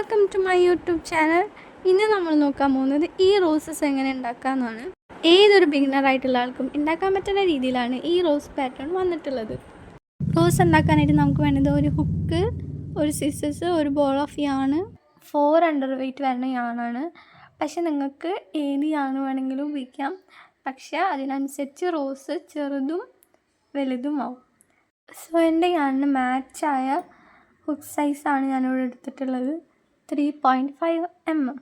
Welcome to my YouTube channel. ഇന്ന് നമ്മൾ നോക്കാൻ പോകുന്നത് ഈ റോസസ് എങ്ങനെ ഉണ്ടാക്കാമെന്നാണ്. ഏതൊരു ബിഗിനറായിട്ടുള്ള ആൾക്കും ഉണ്ടാക്കാൻ പറ്റുന്ന രീതിയിലാണ് ഈ റോസ് പാറ്റേൺ വന്നിട്ടുള്ളത്. റോസ് ഉണ്ടാക്കാനായിട്ട് നമുക്ക് വേണ്ടത് ഒരു ഹുക്ക്, ഒരു സിസേഴ്സ്, ഒരു ball of yarn, 4 under weight വരുന്ന യാണാണ്. പക്ഷെ നിങ്ങൾക്ക് ഏത് യാൺ വേണമെങ്കിലും ഉപയോഗിക്കാം. പക്ഷെ അതിനനുസരിച്ച് റോസ് ചെറുതും വലുതും ആവും. സോ എൻ്റെ യാണിന് മാച്ചായ ഹുക്ക് സൈസാണ് ഞാനിവിടെ എടുത്തിട്ടുള്ളത്, 3.5 mm.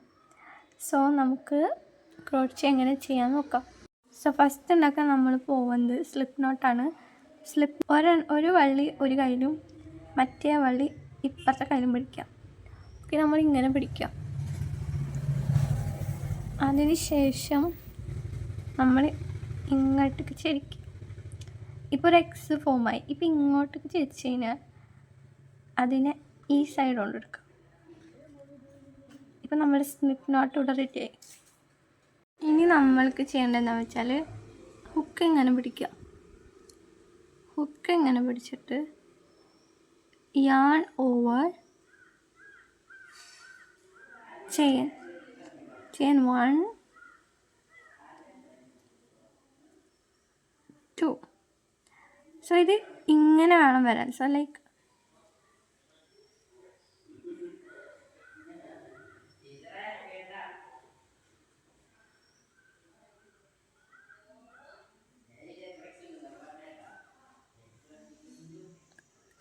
സോ നമുക്ക് ക്രോച്ചേ എങ്ങനെ ചെയ്യാൻ നോക്കാം. സോ ഫസ്റ്റ് ഉണ്ടാക്കാൻ നമ്മൾ പോകുന്നത് സ്ലിപ്പ് നോട്ടാണ്. ഒരു വള്ളി ഒരു കയ്യിലും മറ്റേ വള്ളി ഇപ്പുറത്തെ കയ്യിലും പിടിക്കാം. ഓക്കെ, നമ്മളിങ്ങനെ പിടിക്കാം. അതിന് ശേഷം നമ്മൾ ഇങ്ങോട്ടേക്ക് ചെരിക്കും. ഇപ്പോൾ ഒരു എക്സ് ഫോമായി. ഇപ്പോൾ ഇങ്ങോട്ടേക്ക് ചെരിച്ച് കഴിഞ്ഞാൽ അതിനെ ഈ സൈഡ് കൊണ്ടെടുക്കാം. ഇപ്പം നമ്മുടെ സ്ലിപ്പ് നോട്ട് ഇവിടെ റെഡിയായി. ഇനി നമ്മൾക്ക് ചെയ്യേണ്ടത് എന്താണെന്ന് വെച്ചാൽ ഹുക്ക് ഇങ്ങനെ പിടിക്കുക. ഹുക്ക് ഇങ്ങനെ പിടിച്ചിട്ട് യാൺ ഓവർ ചെയിൻ 1 2. സോ ഇത് ഇങ്ങനെ വേണം വരാൻ. സോ ലൈക്ക്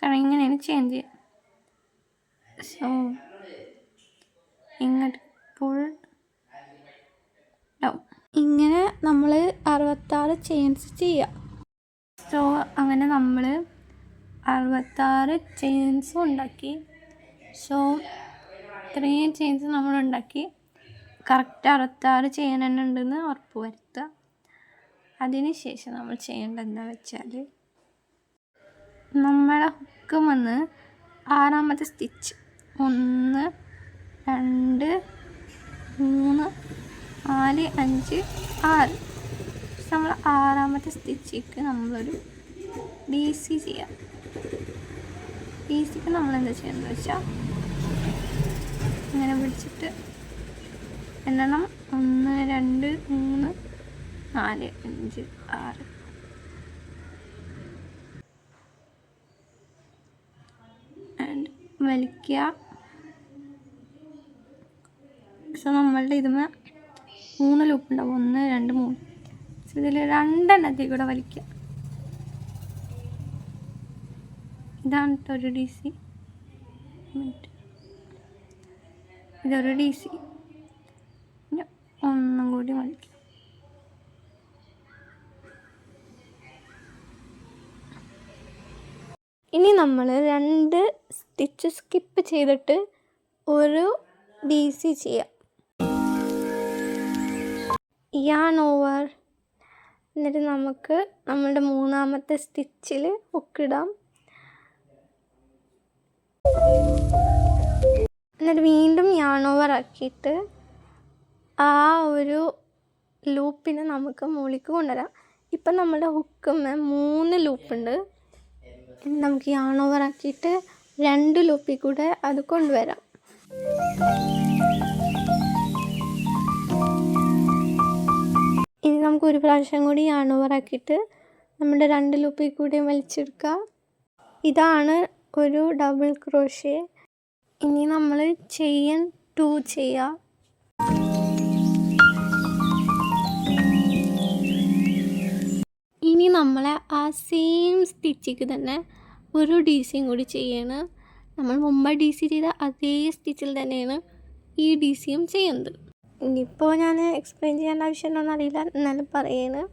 കാരണം ഇങ്ങനെയാണ് ചേഞ്ച് ചെയ്യുക. സോ ഇങ്ങോട്ട് പുൾ ഡൗൺ. ഇങ്ങനെ നമ്മൾ 66 ചെയിൻസ് ചെയ്യുക. സോ അങ്ങനെ നമ്മൾ 66 ചെയിൻസും ഉണ്ടാക്കി. സോ ഇത്രയും ചെയിൻസ് നമ്മളുണ്ടാക്കി. കറക്റ്റ് 66 ചെയിൻ തന്നെ ഉണ്ടെന്ന് ഉറപ്പ് വരുത്തുക. അതിന് ശേഷം നമ്മൾ ചെയ്യേണ്ടത് എന്താണെന്ന് വെച്ചാൽ നമ്മളെ ഹുക്ക് വന്ന് 6ാമത്തെ സ്റ്റിച്ച് 1 2 3 4 5 6. നമ്മൾ 6ാമത്തെ സ്റ്റിച്ചിക്ക് നമ്മളൊരു DC ചെയ്യാം. DCക്ക് നമ്മളെന്താ ചെയ്യുന്നത് വെച്ചാൽ ഇങ്ങനെ പിടിച്ചിട്ട് എണ്ണം 1 2 3 4 5 6 വലിക്കുക. സോ നമ്മളുടെ ഇതിന് 3 ലൂപ്പുണ്ടാവും. 1 2 3. സോ ഇതിൽ 2 എണ്ണത്തിൽ കൂടെ വലിക്കുക. ഇതാണ് ഒരു DC. ഇതൊരു DC. ഒന്നും കൂടി വലിക്കുക. ഇനി നമ്മൾ 2 സ്റ്റിച്ച് സ്കിപ്പ് ചെയ്തിട്ട് ഒരു DC ചെയ്യാം. Yarn over. എന്നിട്ട് നമുക്ക് നമ്മളുടെ 3ാമത്തെ സ്റ്റിച്ചിൽ ഹുക്കിടാം. എന്നിട്ട് വീണ്ടും യാൺ ഓവർ ആക്കിയിട്ട് ആ ഒരു ലൂപ്പിനെ നമുക്ക് മുകളിലേക്ക് കൊണ്ടുവരാം. ഇപ്പം നമ്മുടെ ഹുക്കുമ്മ 3 ലൂപ്പുണ്ട്. നമുക്ക് യാൺ ഓവർ ആക്കിയിട്ട് 2 ലൂപ്പിൽ കൂടെ അത് കൊണ്ടുവരാം. ഇനി നമുക്ക് ഒരു പ്രാവശ്യം കൂടി യാൺ ഓവർ ആക്കിയിട്ട് നമ്മുടെ 2 ലൂപ്പിൽ കൂടെ വലിച്ചെടുക്കാം. ഇതാണ് ഒരു ഡബിൾ ക്രോഷ്യ. ഇനി നമ്മൾ ചെയിൻ 2 ചെയ്യാം. ഇനി നമ്മളെ ആ സെയിം സ്റ്റിച്ചിക്ക് തന്നെ ഒരു DCയും കൂടി ചെയ്യണം. നമ്മൾ മുമ്പ് DC ചെയ്ത അതേ സ്റ്റിച്ചിൽ തന്നെയാണ് ഈ DCയും ചെയ്യുന്നത്. ഇനിയിപ്പോൾ ഞാൻ എക്സ്പ്ലെയിൻ ചെയ്യേണ്ട ആവശ്യമുണ്ടോയെന്ന് അറിയില്ല, എന്നാലും പറയുന്നത്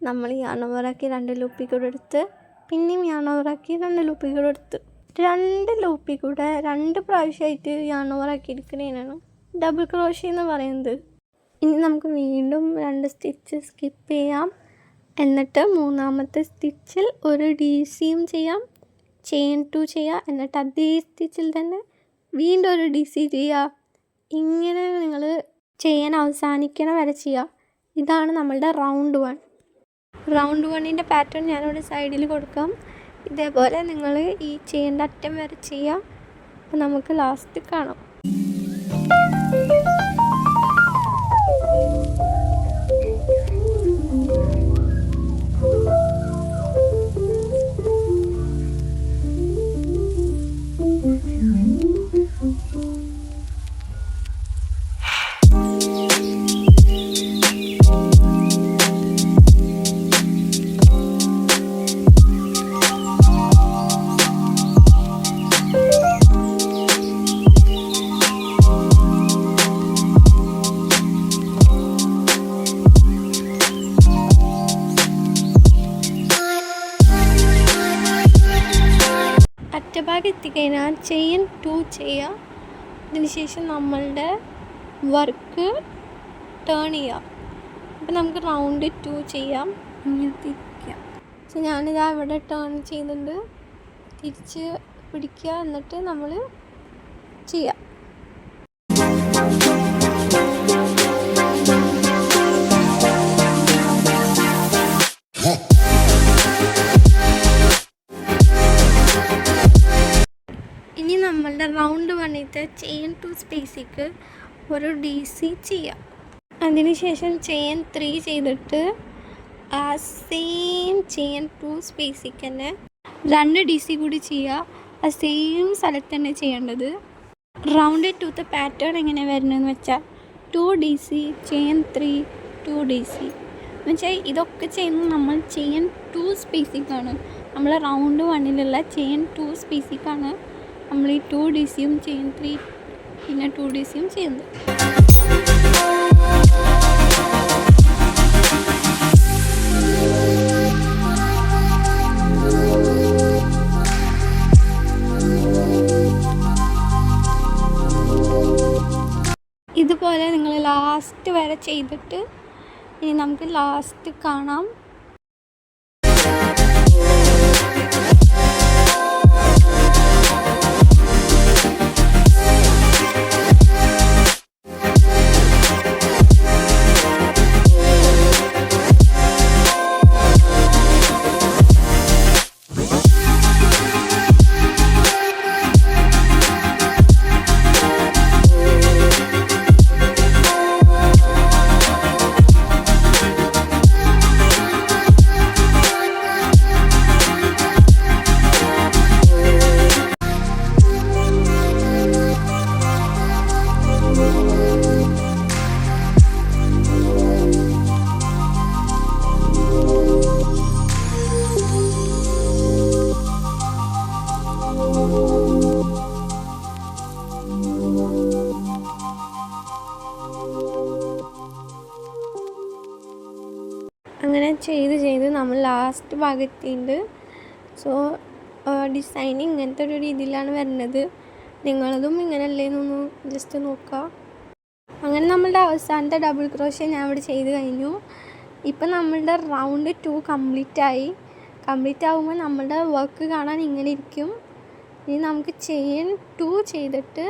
നമ്മൾ യാൺ ഓവറാക്കി 2 ലൂപ്പിൽ കൂടെ എടുത്ത് പിന്നെയും യാൺ ഓവറാക്കി 2 ലൂപ്പിൽ കൂടെ എടുത്ത് 2 ലൂപ്പിൽ കൂടെ 2 പ്രാവശ്യമായിട്ട് യാൺ ഓവറാക്കി എടുക്കുന്നതിനാണ് ഡബിൾ ക്രോഷ്യ എന്ന് പറയുന്നത്. ഇനി നമുക്ക് വീണ്ടും 2 സ്റ്റിച്ച് സ്കിപ്പ് ചെയ്യാം. എന്നിട്ട് 3ാമത്തെ സ്റ്റിച്ചിൽ ഒരു DCയും ചെയ്യാം, ചെയിൻ 2 ചെയ്യാം. എന്നിട്ട് അതേ സ്റ്റിച്ചിൽ തന്നെ വീണ്ടും ഒരു DC ചെയ്യുക. ഇങ്ങനെ നിങ്ങൾ ചെയ്യാൻ അവസാനിക്കണ വരെ ചെയ്യുക. ഇതാണ് നമ്മളുടെ റൗണ്ട് 1. റൗണ്ട് 1ൻ്റെ പാറ്റേൺ ഞാനിവിടെ സൈഡിൽ കൊടുക്കാം. ഇതേപോലെ നിങ്ങൾ ഈ ചെയിൻ്റെ അറ്റം വരെ ചെയ്യാം. അപ്പോൾ നമുക്ക് ലാസ്റ്റ് കാണാം. എത്തിക്കഴിഞ്ഞാൽ ചെയിൻ 2 ചെയ്യുക. അതിനുശേഷം നമ്മളുടെ വർക്ക് ടേൺ ചെയ്യുക. അപ്പോൾ നമുക്ക് റൗണ്ട് 2 ചെയ്യാം. ഇങ്ങനെ തിരിക്കാം. സോ ഞാനിതാ ഇവിടെ ടേൺ ചെയ്യുന്നുണ്ട്. തിരിച്ച് പിടിക്കുക, എന്നിട്ട് നമ്മൾ ചെയ്യാം. ഇനി നമ്മളുടെ റൗണ്ട് 1ത്തെ ചെയിൻ 2 സ്പേസിക്ക് ഒരു DC ചെയ്യാം. അതിനുശേഷം ചെയിൻ 3 ചെയ്തിട്ട് ആ സെയിം ചെയിൻ 2 സ്പേസിക്ക് തന്നെ 2 DC കൂടി ചെയ്യുക. ആ സെയിം സ്ഥലത്ത് തന്നെ ചെയ്യേണ്ടത്. റൗണ്ട് 2ത്തെ പാറ്റേൺ എങ്ങനെ വരുന്നതെന്ന് വെച്ചാൽ 2 DC, ചെയിൻ 3, 2 DC എന്ന് വെച്ചാൽ ഇതൊക്കെ ചെയ്യുന്നത് നമ്മൾ ചെയിൻ 2 സ്പേസിക്കാണ്. നമ്മൾ റൗണ്ട് 1ലുള്ള ചെയിൻ 2 സ്പേസിക്കാണ് നമ്മൾ ഈ 2 DCയും ചെയിൻ 3 പിന്നെ 2 DCയും ചെയ്യുന്നത്. ഇതുപോലെ നിങ്ങൾ ലാസ്റ്റ് വരെ ചെയ്തിട്ട് ഇനി നമുക്ക് ലാസ്റ്റ് കാണാം. അങ്ങനെ ചെയ്ത് നമ്മൾ ലാസ്റ്റ് ഭാഗത്തിണ്ട്. സോ ഡിസൈൻ ഇങ്ങനത്തെ ഒരു രീതിയിലാണ് വരുന്നത്. നിങ്ങളതും ഇങ്ങനെയല്ലേന്നൊന്ന് ജസ്റ്റ് നോക്കുക. അങ്ങനെ നമ്മളുടെ അവസാനത്തെ ഡബിൾ ക്രോഷ്യ ഞാൻ ഇവിടെ ചെയ്ത് കഴിഞ്ഞു. ഇപ്പം നമ്മളുടെ റൗണ്ട് 2 കംപ്ലീറ്റ് ആകുമ്പോൾ നമ്മളുടെ വർക്ക് കാണാൻ ഇങ്ങനെ ഇരിക്കും. ഇനി നമുക്ക് ചെയിൻ 2 ചെയ്തിട്ട്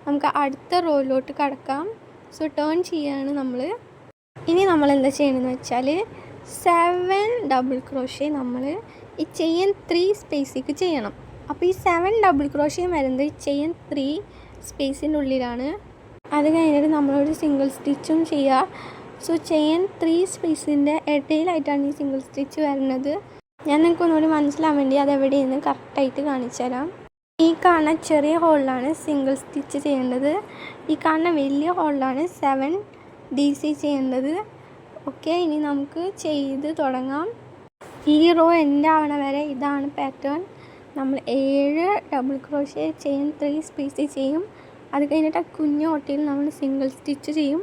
നമുക്ക് അടുത്ത റോയിലോട്ട് കടക്കാം. സോ ടേൺ ചെയ്യാണ് നമ്മൾ. ഇനി നമ്മൾ എന്താ ചെയ്യണമെന്ന് വെച്ചാൽ 7 ഡബിൾ ക്രോഷ്യ നമ്മൾ ഈ ചെയിൻ 3 സ്പേസിലേക്ക് ചെയ്യണം. അപ്പോൾ ഈ 7 ഡബിൾ ക്രോഷ്യ വരുന്നത് ചെയിൻ 3 സ്പേസിൻ്റെ ഉള്ളിലാണ്. അത് കഴിഞ്ഞിട്ട് നമ്മളൊരു സിംഗിൾ സ്റ്റിച്ചും ചെയ്യുക. സോ ചെയിൻ 3 സ്പേസിൻ്റെ ഇടയിലായിട്ടാണ് ഈ സിംഗിൾ സ്റ്റിച്ച് വരുന്നത്. ഞാൻ നിങ്ങൾക്ക് ഒന്നുകൂടി മനസ്സിലാൻ വേണ്ടി അതെവിടെയെന്ന് കറക്റ്റായിട്ട് കാണിച്ചു തരാം. ഈ കാണുന്ന ചെറിയ ഹോളിലാണ് സിംഗിൾ സ്റ്റിച്ച് ചെയ്യേണ്ടത്. ഈ കാണുന്ന വലിയ ഹോളിലാണ് 7 DC ചെയ്യേണ്ടത്. ഓക്കെ, ഇനി നമുക്ക് ചെയ്ത് തുടങ്ങാം. ഈ റോ എൻഡ് ആവണ വരെ ഇതാണ് പാറ്റേൺ. നമ്മൾ 7 ഡബിൾ ക്രോഷ്യ ചെയിൻ 3 സ്പേസിൽ ചെയ്യും. അത് കഴിഞ്ഞിട്ട് ആ കുഞ്ഞു ഓട്ടയിൽ നമ്മൾ സിംഗിൾ സ്റ്റിച്ച് ചെയ്യും.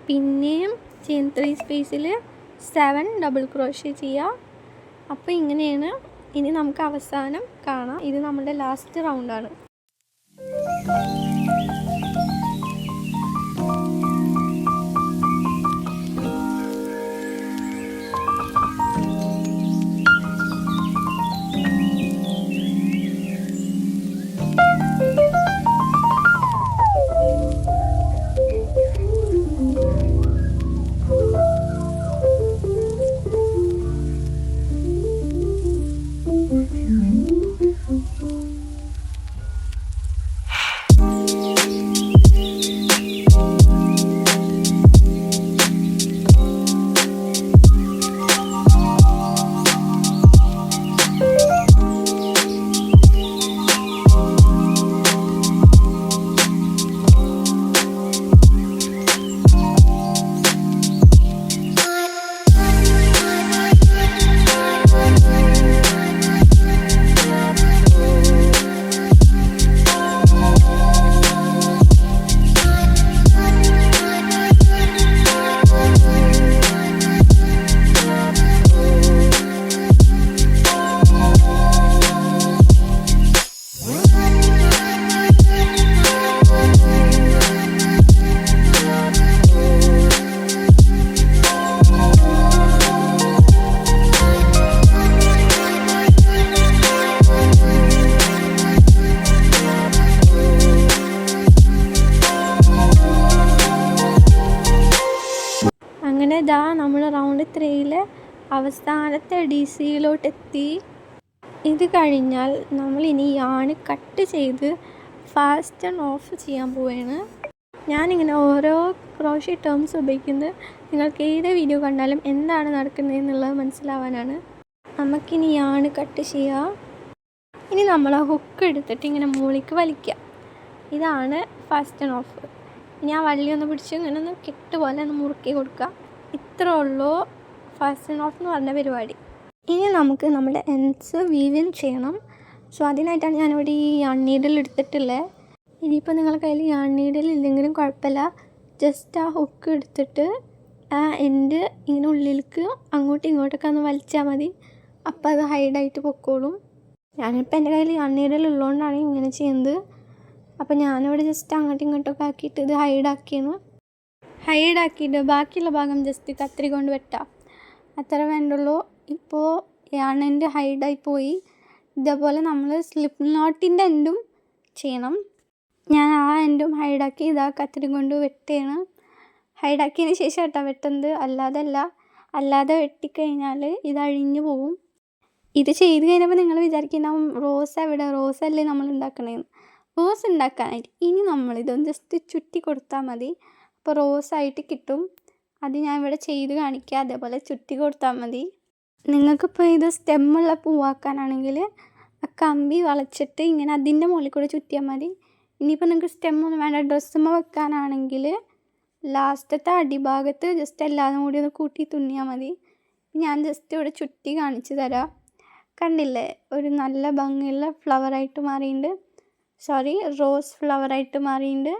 പിന്നെയും ചെയിൻ 3 സ്പേസിൽ 7 ഡബിൾ ക്രോഷ്യ ചെയ്യുക. അപ്പോൾ ഇങ്ങനെയാണ്. ഇനി നമുക്ക് അവസാനം കാണാം. ഇത് നമ്മുടെ ലാസ്റ്റ് റൗണ്ടാണ്. അങ്ങനെ ഇതാ നമ്മൾ റൗണ്ട് 3-ലെ അവസാനത്തെ DC-യിലോട്ട് എത്തി. ഇത് കഴിഞ്ഞാൽ നമ്മളിനി യാൺ കട്ട് ചെയ്ത് ഫാസ്റ്റൺ ഓഫ് ചെയ്യാൻ പോവുകയാണ്. ഞാനിങ്ങനെ ഓരോ ക്രോഷേ ടേംസ് ഉപയോഗിക്കുന്നത് നിങ്ങൾക്ക് ഏത് വീഡിയോ കണ്ടാലും എന്താണ് നടക്കുന്നത് എന്നുള്ളത് മനസ്സിലാവാനാണ്. നമുക്കിനി യാൺ കട്ട് ചെയ്യാം. ഇനി നമ്മൾ ആ ഹുക്ക് എടുത്തിട്ട് ഇങ്ങനെ മുകളിലേക്ക് വലിക്കുക. ഇതാണ് ഫാസ്റ്റൺ ഓഫ്. ഇനി ആ വള്ളി ഒന്ന് പിടിച്ച് ഇങ്ങനെ ഒന്ന് കെട്ട് പോലെ ഒന്ന് മുറുക്കി കൊടുക്കുക. ഇത്രേ ഉള്ളൂ ഫാസ്റ്റൺ ഓഫ് എന്ന് പറഞ്ഞ പരിപാടി. ഇനി നമുക്ക് നമ്മുടെ എൻഡ്സ് വീവിൻ ചെയ്യണം. സോ അതിനായിട്ടാണ് ഞാനിവിടെ ഈ യാൺ നീഡിൽ എടുത്തിട്ടുള്ളത്. ഇനിയിപ്പോൾ നിങ്ങളുടെ കയ്യിൽ യാൺ നീഡിൽ ഇല്ലെങ്കിലും കുഴപ്പമില്ല. ജസ്റ്റ് ആ ഹുക്ക് എടുത്തിട്ട് ആ എൻഡ് ഇങ്ങനെ ഉള്ളിലേക്ക് അങ്ങോട്ടും ഇങ്ങോട്ടൊക്കെ ഒന്ന് വലിച്ചാൽ മതി. അപ്പോൾ അത് ഹൈഡായിട്ട് പൊക്കോളും. ഞാനിപ്പോൾ എൻ്റെ കയ്യിൽ യാൺ നീഡിൽ ഉള്ളതുകൊണ്ടാണ് ഇങ്ങനെ ചെയ്യുന്നത്. അപ്പോൾ ഞാനിവിടെ ജസ്റ്റ് അങ്ങോട്ടും ഇങ്ങോട്ടൊക്കെ ആക്കിയിട്ട് ഇത് ഹൈഡാക്കിയിട്ട് ബാക്കിയുള്ള ഭാഗം ജസ്റ്റ് കത്രി കൊണ്ട് വെട്ടാം. അത്ര വേണ്ടുള്ളൂ. ഇപ്പോൾ യാണിൻ്റെ ഹൈഡായി പോയി. ഇതേപോലെ നമ്മൾ സ്ലിപ്പ് നോട്ടിൻ്റെ എൻഡും ചെയ്യണം. ഞാൻ ആ എൻഡും ഹൈഡാക്കി ഇതാ കത്രി കൊണ്ട് വെട്ടുകയാണ്. ഹൈഡാക്കിയതിന് ശേഷം കേട്ടോ വെട്ടുന്നത്, അല്ലാതെ വെട്ടിക്കഴിഞ്ഞാൽ ഇത് അഴിഞ്ഞു പോവും. ഇത് ചെയ്ത് കഴിഞ്ഞപ്പോൾ നിങ്ങൾ വിചാരിക്കുന്നുണ്ടാവും റോസ് അല്ലേ നമ്മൾ ഉണ്ടാക്കണേന്ന്. റോസ് ഉണ്ടാക്കാനായിട്ട് ഇനി നമ്മളിതൊന്ന് ജസ്റ്റ് ചുറ്റി കൊടുത്താൽ മതി. അപ്പോൾ റോസായിട്ട് കിട്ടും. അത് ഞാൻ ഇവിടെ ചെയ്ത് കാണിക്കുക. അതേപോലെ ചുറ്റി കൊടുത്താൽ മതി. നിങ്ങൾക്കിപ്പോൾ ഇത് സ്റ്റെമ്മുള്ള പൂവാക്കാനാണെങ്കിൽ ആ കമ്പി വളച്ചിട്ട് ഇങ്ങനെ അതിൻ്റെ മുകളിൽ കൂടെ ചുറ്റിയാൽ മതി. ഇനിയിപ്പോൾ നിങ്ങൾക്ക് സ്റ്റെമ്മൊന്നും വേണ്ട, ഡ്രസ്സുമ്മ വെക്കാനാണെങ്കിൽ ലാസ്റ്റത്തെ അടിഭാഗത്ത് ജസ്റ്റ് എല്ലാതും കൂടി ഒന്ന് കൂട്ടി തുന്നിയാൽ മതി. ഞാൻ ജസ്റ്റ് ഇവിടെ ചുറ്റി കാണിച്ചു തരാം. കണ്ടില്ലേ, ഒരു നല്ല ഭംഗിയുള്ള ഫ്ലവറായിട്ട് മാറിയിട്ടുണ്ട്. റോസ് ഫ്ലവറായിട്ട് മാറിയിട്ടുണ്ട്.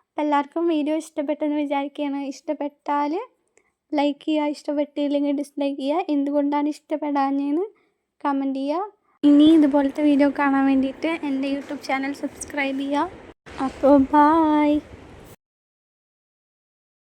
അപ്പോൾ എല്ലാവർക്കും വീഡിയോ ഇഷ്ടപ്പെട്ടെന്ന് വിചാരിക്കുകയാണ്. ഇഷ്ടപ്പെട്ടാൽ ലൈക്ക് ചെയ്യുക, ഇഷ്ടപ്പെട്ടില്ലെങ്കിൽ ഡിസ്ലൈക്ക് ചെയ്യുക. എന്തുകൊണ്ടാണ് ഇഷ്ടപ്പെടാഞ്ഞതെന്ന് കമൻറ്റ് ചെയ്യുക. ഇനി ഇതുപോലത്തെ വീഡിയോ കാണാൻ വേണ്ടിയിട്ട് എൻ്റെ യൂട്യൂബ് ചാനൽ സബ്സ്ക്രൈബ് ചെയ്യുക. അപ്പോൾ ബൈ.